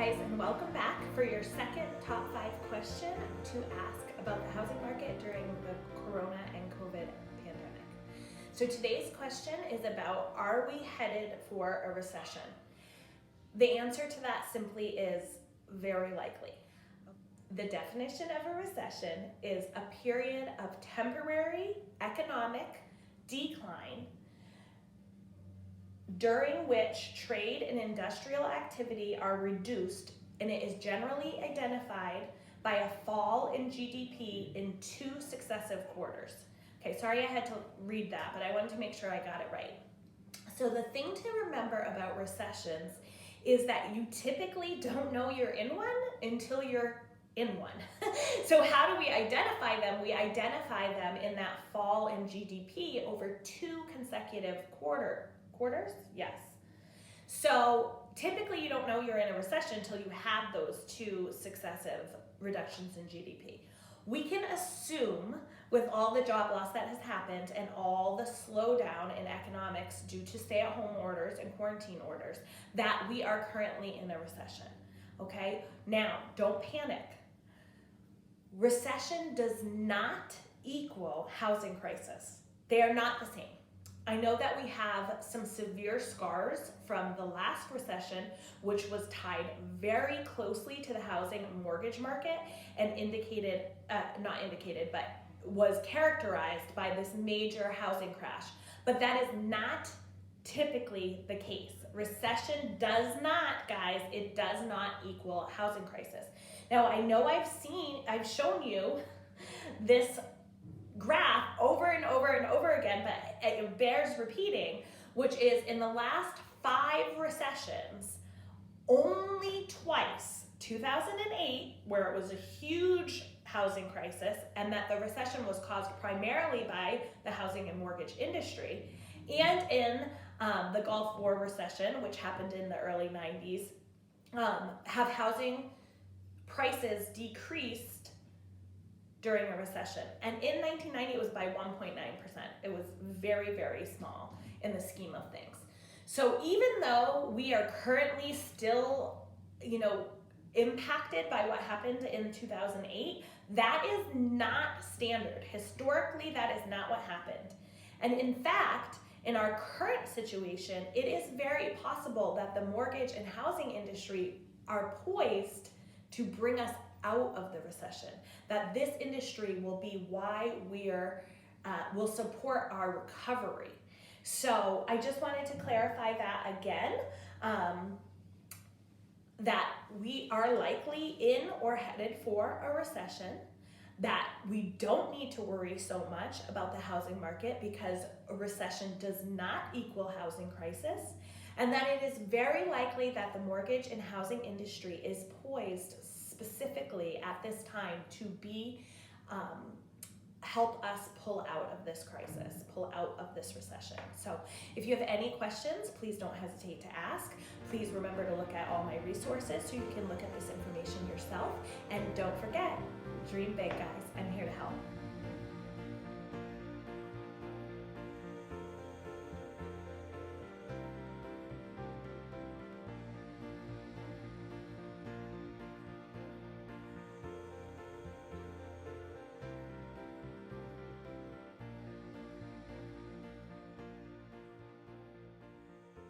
guys, and welcome back for your second top 5 question to ask about the housing market during the Corona and COVID pandemic. So today's question is about, are we headed for a recession? The answer to that simply is very likely. The definition of a recession is a period of temporary economic decline during which trade and industrial activity are reduced, and it is generally identified by a fall in GDP in 2 successive quarters. Okay, sorry I had to read that, but I wanted to make sure I got it right. So the thing to remember about recessions is that you typically don't know you're in one until you're in one. So how do we identify them? We identify them in that fall in GDP over 2 consecutive quarters? Yes. So typically you don't know you're in a recession until you have those 2 successive reductions in GDP. We can assume, with all the job loss that has happened and all the slowdown in economics due to stay-at-home orders and quarantine orders, that we are currently in a recession. Okay? Now, don't panic. Recession does not equal housing crisis. They are not the same. I know that we have some severe scars from the last recession, which was tied very closely to the housing and mortgage market and was characterized by this major housing crash. But that is not typically the case. Recession does not, guys, it does not equal housing crisis. Now, I know I've shown you this graph over and over and over again, but it bears repeating, which is in the last 5 recessions, only twice, 2008, where it was a huge housing crisis, and that the recession was caused primarily by the housing and mortgage industry, and in the Gulf War recession, which happened in the early 90s, have housing prices decreased during a recession. And in 1990, it was by 1.9%. It was very, very small in the scheme of things. So even though we are currently still, impacted by what happened in 2008, that is not standard. Historically, that is not what happened. And in fact, in our current situation, it is very possible that the mortgage and housing industry are poised to bring us out of the recession, that this industry will be why will support our recovery. So I just wanted to clarify that again, that we are likely in or headed for a recession, that we don't need to worry so much about the housing market because a recession does not equal housing crisis, and that it is very likely that the mortgage and housing industry is poised specifically at this time to help us pull out of this crisis, pull out of this recession. So if you have any questions, please don't hesitate to ask. Please remember to look at all my resources so you can look at this information yourself. And don't forget, dream big, guys. I'm here to help.